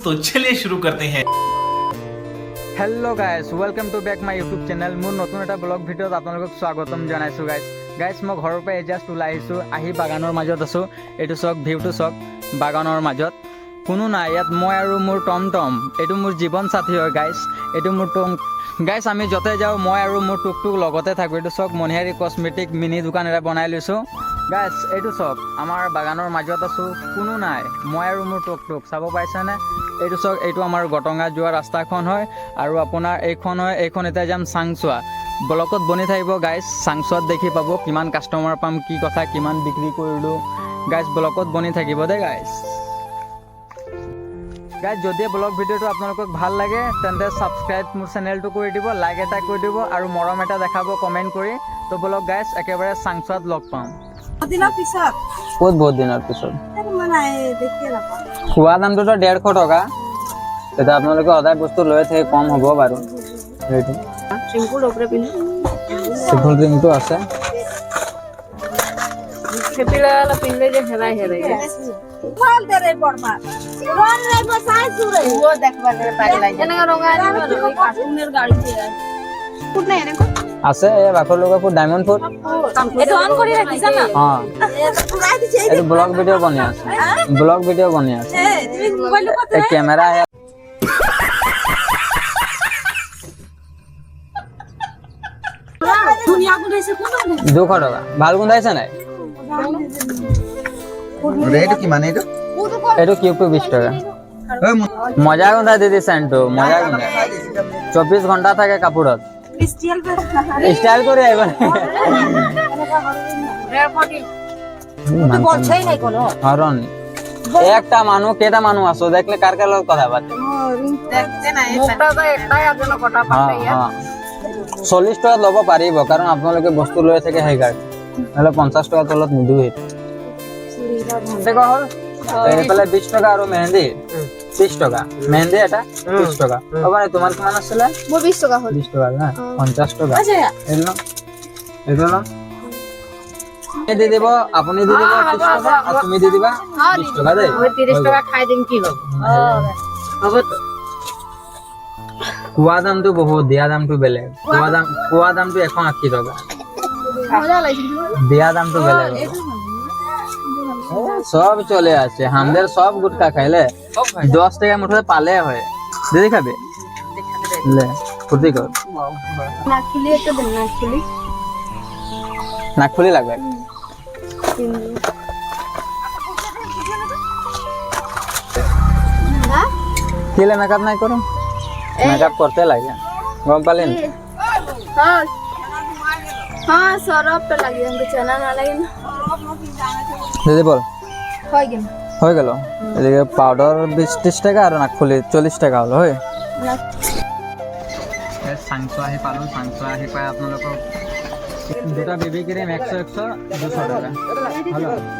तो चलिए शुरू करते हैं। Hello guys, welcome to back my YouTube channel. मोर नतुन এটা ব্লগ ভিডিঅ'ত আপোনালোকক স্বাগতম জনাইছো গাইস মই ঘৰৰ পৰা জাস্ট ওলাই আহি বাগানৰ মাজত আছো। এইটো চক ভিউটো চক বাগানৰ মাজত কোনো নাই ইয়াত মই আৰু মোৰ টমটম। এইটো মোৰ জীৱন সাথী হয় গাইস। এইটো মোৰ টম গাইস আমি যতে যাও মই আৰু মোৰ টুকটুক লগতে থাকো। এইটো চক মনিহাৰী কসমেটিক মিনি দোকান এটা বনাই লৈছো গাইস। এইটো চক আমাৰ বাগানৰ মাজত আছো, কোনো নাই মই আৰু মোৰ টুকটুক চাব পাইছানে। এইটো চক এইটো আমাৰ গটঙা যোৱা ৰাস্তাখন হয় আৰু আপোনাৰ এইখন এতিয়া যাম চাংচোৱা ব্লকত বনি থাকিব গাইস। চাংচোৱাত দেখি পাব কিমান কাষ্টমাৰ পাম, কি কথা কিমান বিক্ৰী কৰিলো গাইস। ব্লকত বনি থাকিব দে গাইস। যদি ব্লগ ভিডিঅ'টো আপোনালোকক ভাল লাগে তেন্তে ছাবস্ক্ৰাইব মোৰ চেনেলটো কৰি দিব, লাইক এটা কৰি দিব আৰু মৰম এটা দেখাব কমেণ্ট কৰি। তো ব্লগ গাইস একেবাৰে চাংচোৱাত লগ পাম। বহুত দিনৰ পিছত খোৱা দামটোতো 150 টকা। এতিয়া আপোনালোকে সদায় বস্তু লৈ থাকে কম হ'ব বাৰু। সেইটো চিম্পুল ড্ৰিংকটো আছে। আছে এই বাকৰ লগৰ ফুড ডায়মণ্ড ফুড এইটো ব্লগ ভিডিঅ' বনি আছে, ব্লগ ভিডিঅ' বনি আছে। এই কেমেৰা 200 টকা। ভাল গোন্ধাইছে নাই? এইটো কিউবটো 20 টকা। মজা গোন্ধাই দিদি চেণ্টটো, মজা গোন্ধাই। 24 ঘণ্টা থাকে কাপোৰত। স্টাইল কৰি আহিব একটা মানুহ কেইটা মানুহ আছো দেখলে কাৰ কাৰ লগত কথা পাতে। 40 টকাত ল'ব পাৰিব কাৰণ আপোনালোকে বস্তু লৈ থাকে সেইকাৰণে, নহ'লে 50 টকাৰ তলত নিদিওঁ। হ'ল এইফালে 20 টকা আৰু মেহেন্দি 30 টকা। মেহেন্দি এটা 30 টকা। হ'ব নে? তোমাৰ কিমান আছিলে? মোৰ 20 টকা হ'ল। 20 টকা না 50 টকা। এইটো দি দিব, আপুনি দি দিব 30 টকা আৰু তুমি দি দিবা 20 টকা দেই। মই 30 টকা খাই দিম কি হ'ব? হ'ব তো। খোৱা দামটো বহুত, দিয়া দামটো বেলেগ। খোৱা দামটো 180 টকা, দিয়া দামটো বেলেগ। সব চলে আছে আমাদের, সব গুটকা খাইলে 10 টাকা মুঠে পালে হয়। দিদি খাবে লে ফুটি কর নাকফুলি একটা দেন। নাকফুলি লাগবে। কিলে মেকআপ নাই করো? মেকআপ করতে লাগে গম পালেন? हाँ सरफ पे लगी हमको चना ना लगे ना। দিদি বল হয়ে গেল। এদিকে পাউডার 20-30 টাকা আর নাকফুলি 40 টাকা হলো। হয় চাংচো আহি পালো। চাংচো আহি পাই আপোনালোকক দুটা বেবি ক্রিম 100 200 টাকা হলো।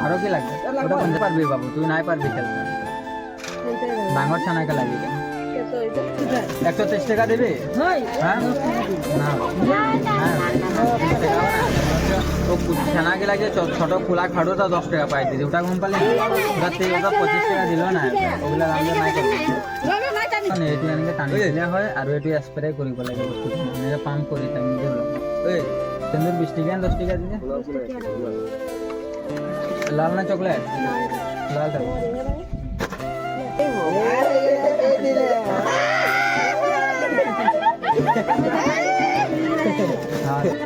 আৰু কি লাগে ওটা বন্ধ পারবি বাবু, তুই নাই পারবি খেলতে। ডাঙর ছানাকে লাগি 130 টাকা দিবি। ছানাকে লাগে ছোট খোলা খাড়োটা 10 টাকা পাই দিদি। ওটা গম পালি? ওটা 25 টাকা দিল না। ওগুলা দাম নাই করবে। এইটো এনেকে টানি দিলে হয় আৰু এইটো স্প্ৰে কৰিব লাগে বস্তুটো। এনেকে পাম্প কৰি টানি দিব। এই সেন্দুর 20 টাকা 10 টাকা দিলে। লাল না চকলেট? লাল টাকা।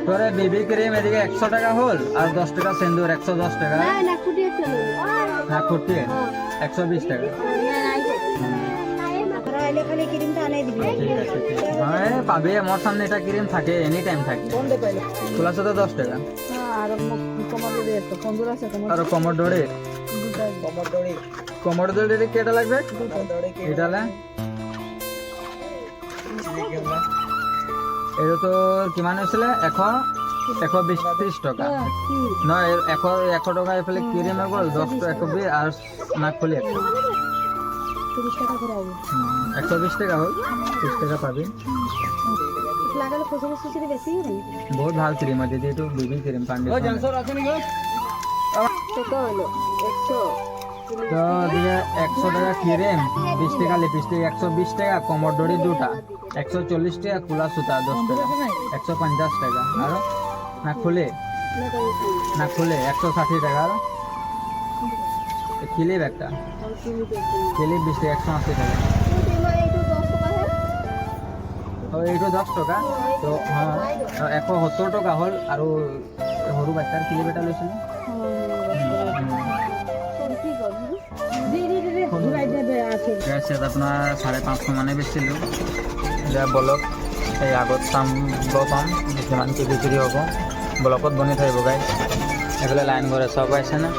তোরে বেবি ক্রিম এদিকে 100 টাকা হল আর 10 টাকা সেন্দুর 110 টাকা। না খুঁটি 120 টাকা। পাবে আমার সামনে এটা ক্রিম থাকে, এনি টাইম থাকে। খোলা সাথে 10 টাকা। আর কমরডোরে কেটা লাগবে? এটা এটা তো কিমান হৈছিলে? 120 টকা। নহয় 100 টকা এইফালে ক্রিম হৈ গ'ল 10 টকা 120 আর নাকফুলি 120 টাকা হল। 30 টাকা পাবি। বহুত ভাল ক্রিম আছে দিদি। এইটো বেবি ক্রিম কন্ডিশনার। তো দিয়ে 100 টাকা ক্রিম, 20 টাকা লিপস্টিক, 120 টাকা কোমর দড়ি দুটা, 140 টাকা খোলা সুতা 10 টাকা, 150 টাকা আর না খুলে 160 টাকা আর ক্লিপ একটা ক্লিপ 20 টাকা 180 টাকা। এইটো 10 টাকা তো হ্যাঁ 170 টাকা হ'ল আৰু সৰু বাচ্চাৰ ক্লিপ এটা লৈছিলোঁ। আপোনাৰ 550 মানে বেচিলোঁ। এতিয়া ব্লক এই আগত চাব পাম কিমান কি বিক্ৰী হ'ব, ব্লকত বনি থাকিব গাইজ। এইফালে লাইন ঘৰে চাব পাইছেনে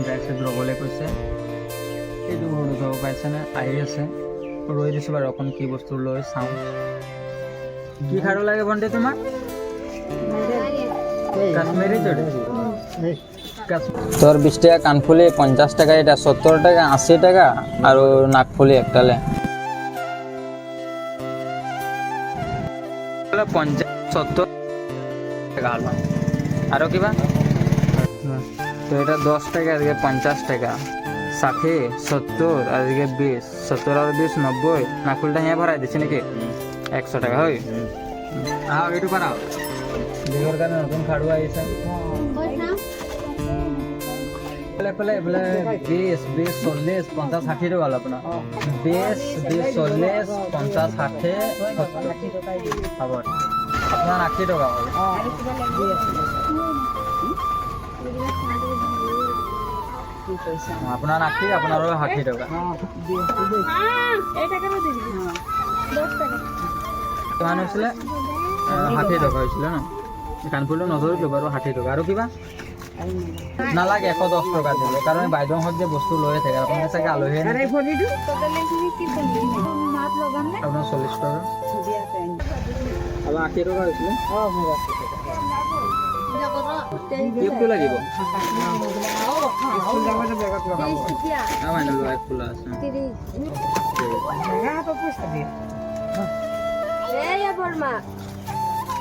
গাইছে ৰ'বলৈ কৈছে, এইটো সৰু চাব পাইছেনে আহি আছে। ৰৈ দিছোঁ বাৰু অকণ কি বস্তু লৈ চাওঁ। কি খাৰু লাগে ভণ্টি তোমাক? কাশ্মীৰী চুড়ি। তোর 20 টাকা কানফুলি, 50 টাকা এটা, 70 টাকা, 80 টাকা আর নাকফুলি একটালে 50-70 টাকা হলো। আরো কিবা তো এটা 10 টাকা, আজকে 50 টাকা, 60, 70 আজকে 20, 70 আর 20 90। নাকফুলটা হিয়া ভরাই দিছি নাকি 100 টাকা হয়। এইটো পারাও বিহর কারণে নতুন খাড়ু আহিছে। এইফালে 20, 40, 50, 60 টকা হ'ল আপোনাৰ। 20, 40, 50, 60, 70 হ'ব আপোনাৰ 80 টকা হ'ল। আপোনাৰ 80, আপোনাৰো 60 টকা। কিমান হৈছিলে? 60 টকা হৈছিলে ন? কাণফুলটো নধৰিলোঁ বাৰু, 60 টকা। আৰু কিবা নালাগে, 110 টকা দিলে, কাৰণ বাইদেউহঁত যে বস্তু লৈয়ে থাকে, আপোনালোকে চাগে আলহীয়ে আপোনাৰ 40 টকা আৰু 80 টকা হৈছিলে। ক্লিপটো লাগিব খোলা আছে।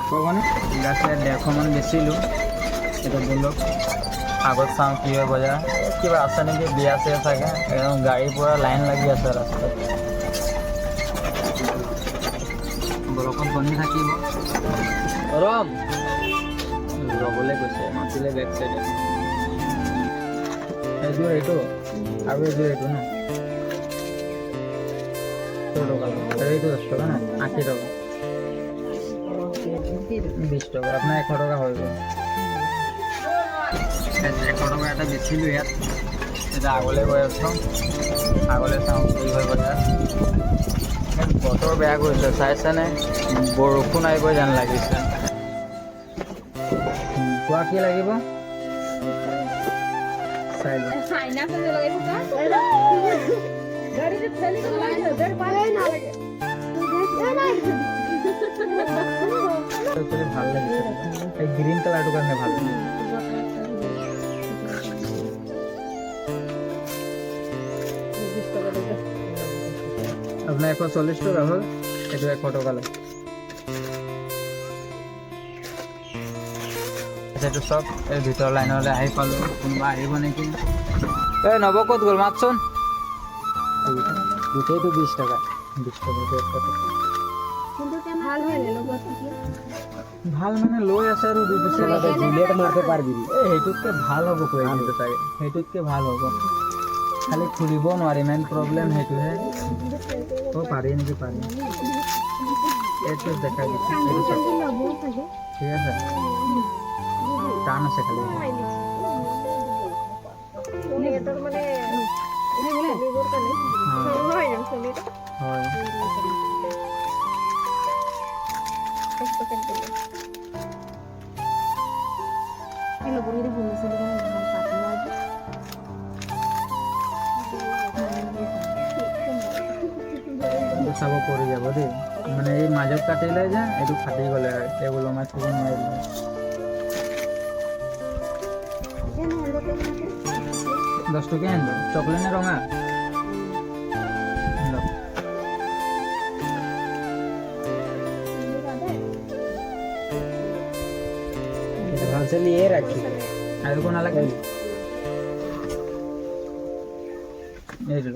ক'বনে গাছে 150 মান বেচিলোঁ। এটা বলক আগত চাওঁ কি হয় বজাৰ, কিবা আছে নেকি, বিয়া চিয়া চাগে। গাড়ীৰ পৰা লাইন লাগি আছে ৰাস্তাত, ব্লকত বনি থাকিব। ৰম ৰ'বলৈ গৈছে, মাতিলে বেক চাইডে। এইযোৰ এইটো আৰু এইযোৰ এইটো ন 70 টকা লওঁ, আৰু এইটো 10 টকা ন 80 টকা, 20 টকা, আপোনাৰ 100 টকা হৈ গ'ল। 100 টকা এটা বেচিলোঁ ইয়াত। এতিয়া আগলৈ গৈ আছোঁ, আগলৈ চাওঁ কি হয় বজাৰ। বতৰ বেয়া কৰিছে চাইছেনে, বৰষুণ আহিব যেন লাগিছে। কোৱা কি লাগিব চাই লওঁ। ভাল লাগিছে, এই গ্ৰীণ কালাৰটো কাৰণে ভাল লাগিছে। আপোনাৰ 140 টকা হ'ল, এইটো 100 টকা লয়। সেইটো চব এই ভিতৰ লাইনলৈ আহি পালোঁ। কোনোবা আহিব নেকি? এই নৱ ক'ত গ'ল, মাতচোন। গোটেইটো 20 টকা, 20 টকা, 100 টকা। ভাল মানে লৈ আছে আৰু 2 পিচ জুলিয়েট মাৰিব পাৰিবি। সেইটোতকৈ ভাল হ'ব কৈ কিন্তু চাগে, সেইটোতকৈ ভাল হ'ব, খালি খুলিব নোৱাৰি, মেইন প্ৰব্লেম সেইটোহে। পাৰি নেকি? পাৰি, এইটো দেখাই দিছোঁ। এইটো চব ঠিক আছে, টান আছে খালি। হয় চাব পৰি যাব দেই, মানে এই মাজত কাটিলে যে এইটো ফাটি গ'লে টেবুল মাছ থ'ব নোৱাৰিলে। 10 টকীয়া আনিলোঁ, চকলেট নে ৰঙা? ভালছে নিয়ে ৰাখি, আৰ আৰু একো নালাগে এইটো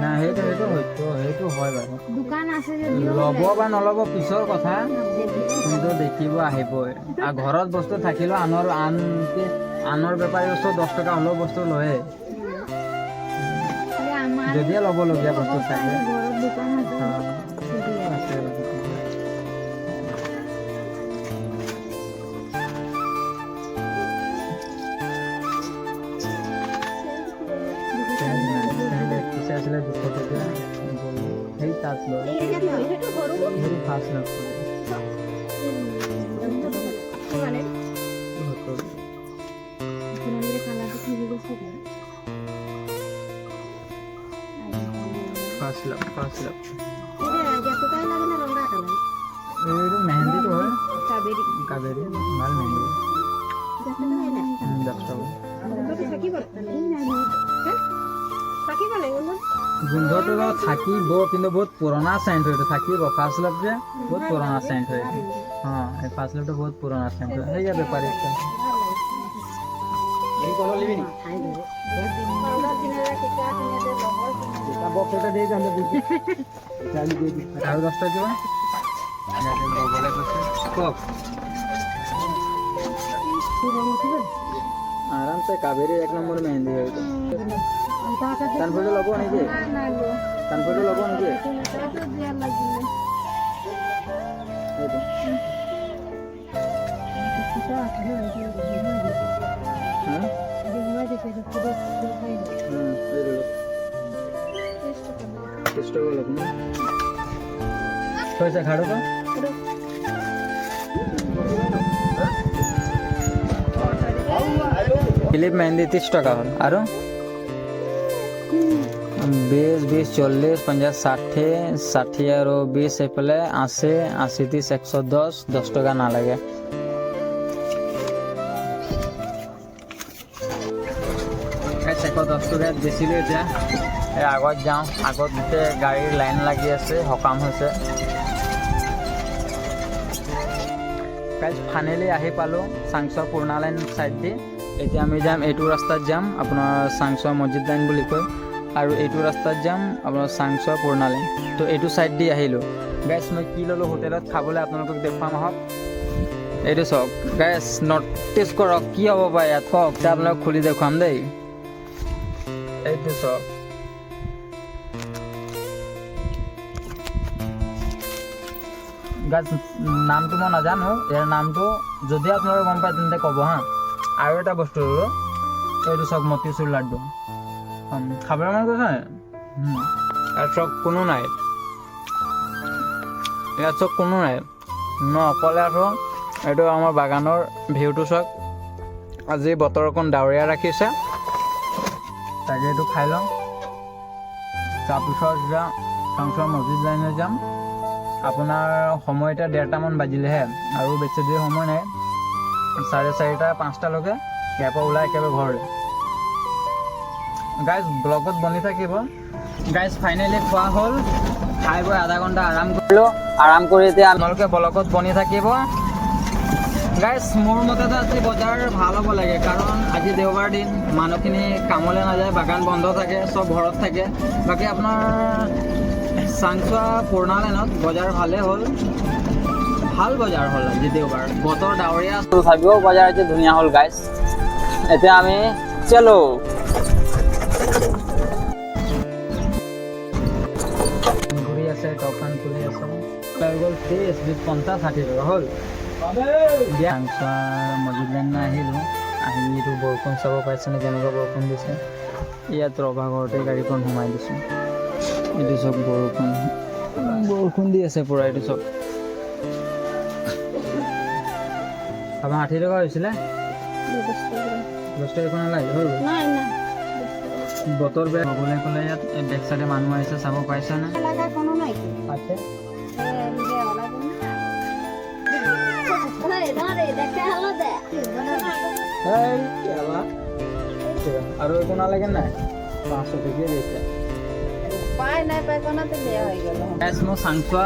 না সেইটো হয় বাৰু দোকান আছে ল'ব বা নল'ব পিছৰ কথা কিন্তু দেখিব আহিবই আৰু ঘৰত বস্তু থাকিলেও আনৰ বেপাৰীৰ ওচৰত 10 টকা হ'লেও বস্তু লয়ে যদিহে ল'বলগীয়া বস্তু থাকে আছে। আছিলে 200 টকীয়া সেই তাত লৈ সেইটো ফাৰ্ষ্ট লাভ ফাৰ্ষ্ট লাভ এইটো মেহেন্দিটো হয় কাবেৰী ভাল মেহেন্দি 10 টকা গোন্ধটো থাকিব কিন্তু বহুত পুৰণা চেণ্ট হয় থাকিব ফাৰ্ষ্ট লাভ যে বহুত পুৰণা চেণ্ট হয় অঁ এই ফাৰ্ষ্ট লাভটো বহুত পুৰণা চেণ্ট হয় সেয়া বেপাৰী আৰু 10 টকা কিবা কওক আৰামছে কাবেৰী 1 নম্বৰ মেহেন্দি হয় কানফুলটো ল'ব নেকি কানফুলটো ল'ব নেকি পইচা খাড়ো তো ক্লিপ মেহেন্দি 30 টকা হ'ল আৰু 20 20 40 50 60 60 আৰু 20 এইফালে 80 80 30 110 10 টকা নালাগে চেকত 10 টকাত বেছিলো এতিয়া এই আগত যাওঁ আগত গোটেই গাড়ীৰ লাইন লাগি আছে সকাম হৈছে ফাইনেলি আহি পালোঁ চাংচৰ পুৰণা লাইন চাইড দি এতিয়া আমি যাম এইটো ৰাস্তাত যাম আপোনাৰ চাংচৰ মছজিদ লাইন বুলি কয় আৰু এইটো ৰাস্তাত যাম আপোনাৰ চাংচৰ পুৰণা লাইন তো এইটো চাইড দি আহিলোঁ গাইছ মই কি ল'লোঁ হোটেলত খাবলৈ আপোনালোকক দেখুৱাম আহক এইটো চাওক গাইছ নটিচ কৰক কি হ'ব পাৰে ইয়াত কওক এতিয়া আপোনালোকক খুলি দেখুৱাম দেই এইটো চাওক গাইছ নামটো মই নাজানো ইয়াৰ নামটো যদি আপোনালোকে গম পায় তেন্তে ক'ব হা আৰু এটা বস্তু ল'লোঁ এইটো চাওক মতিচুৰ লাড্ডু খাবলৈ মন গৈছে ইয়াত চব কোনো নাই ইয়াত চব কোনো নাই মই অকলে আছোঁ এইটো আমাৰ বাগানৰ ভিউটো চাওক আজি বতৰ অকণ ডাৱৰীয়া ৰাখিছে তাকে এইটো খাই লওঁ তাৰপিছত এতিয়া চাংচৰ মছজিদ লাইনে যাম আপোনাৰ সময় এতিয়া 1:30মান বাজিলেহে আৰু বেছি দেৰি সময় নাই 4:30 5টালৈকে ইয়াৰ পৰা ওলাই একেবাৰে ঘৰলৈ গাইজ ব্লগত বনি থাকিব গাইজ ফাইনেলি খোৱা হ'ল খাই বৈ আধা ঘণ্টা আৰাম কৰিলোঁ আৰাম কৰি এতিয়া আপোনালোকে ব্লগত বনি থাকিব গাইজ মোৰ মতেতো আজি বজাৰ ভাল হ'ব লাগে কাৰণ আজি দেওবাৰ দিন মানুহখিনি কামলৈ নাযায় বাগান বন্ধ থাকে চব ঘৰত থাকে বাকী আপোনাৰ চাংচোৱা পুৰণা লাইনত বজাৰ ভালেই হ'ল ভাল বজাৰ হ'ল আজি দেওবাৰ বতৰ ডাৱৰীয়া তথাপিও বজাৰ আজি ধুনীয়া হ'ল গাইজ এতিয়া আমি চলো ঘূৰি আছে টকান খুলি আছে হৈ গ'ল 50-60 টকা হ'ল চাংচোৱা মছজিদ লাইন আহিলোঁ আহিটো বৰষুণ চাব পাইছেনে কেনেকুৱা বৰষুণ দিছে ইয়াত ৰভা ঘৰতে গাড়ীখন সোমাই দিছোঁ এইটো চব বৰষুণ দি আছে পূৰা এইটো চব আপোনাৰ 60 টকা হৈছিলে 10 টকা নালাগে হৈ গ'ল বতৰ বেয়া হ'বলৈ ক'লে ইয়াত বেক চাইডে মানুহ আহিছে চাব পাইছে নে লাগা কোনো নাই আছে আৰু একো নালাগে নাই 500 টকীয়া দিছে পাই নাই পাই কোনাতে বেয়া হৈ গ'ল গাইছ মই চাংচোৱা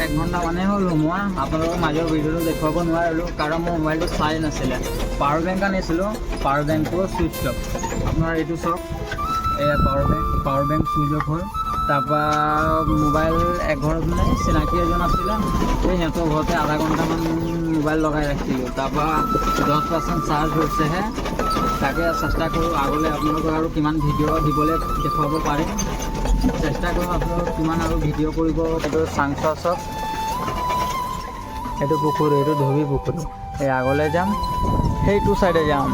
1 ঘণ্টা মানে হ'ল মই আপোনালোকৰ মাজৰ ভিডিঅ'টো দেখুৱাব নোৱাৰিলোঁ কাৰণ মোৰ মোবাইলটো চাই নাছিলে পাৱাৰ বেংক আনিছিলোঁ পাৱাৰ বেংকটো ছুইচ অফ আপোনাৰ এইটো চাওক এয়া পাৱাৰ বেংক ছুইচ অফ হ'ল তাৰপৰা মোবাইল এঘৰত মানে চিনাকি এজন আছিলে সেই সিহঁতৰ ঘৰতে আধা ঘণ্টামান মোবাইল লগাই ৰাখিলোঁ তাৰপৰা 10% চাৰ্জ হৈছেহে তাকে চেষ্টা কৰোঁ আগলৈ আপোনালোকক আৰু কিমান ভিডিঅ' দিবলৈ দেখুৱাব পাৰিম চেষ্টা কৰোঁ আপোনালোক কিমান আৰু ভিডিঅ' কৰিব এইটো চাংচোৱা চক এইটো পুখুৰী এইটো ধবি পুখুৰী এই আগলৈ যাম সেইটো চাইডে যাম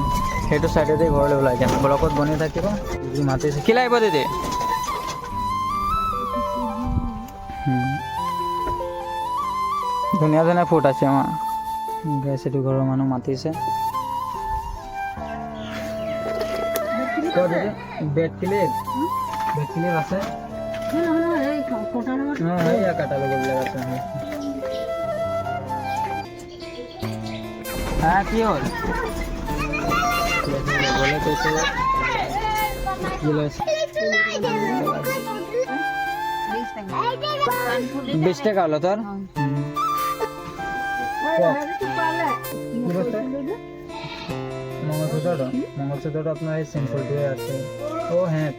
সেইটো চাইডেদি ঘৰলৈ ওলাই যাম ব্লকত বনি থাকিব যি মাতিছে কি লাগিব দিদি ধুনীয়া ধুনীয়া ফুট আছে আমাৰ গাইছ এইটো ঘৰৰ মানুহ মাতিছে বেড ক্লিপ আছে কাটালগবিলাক আছে হ্যাঁ কি হ'ল বলে কৈছে কি লৈছে 20 টাকা হলো তোর মঙ্গলসূত্র আপনার এই সিম্পলটি আছে ও হ্যাঁ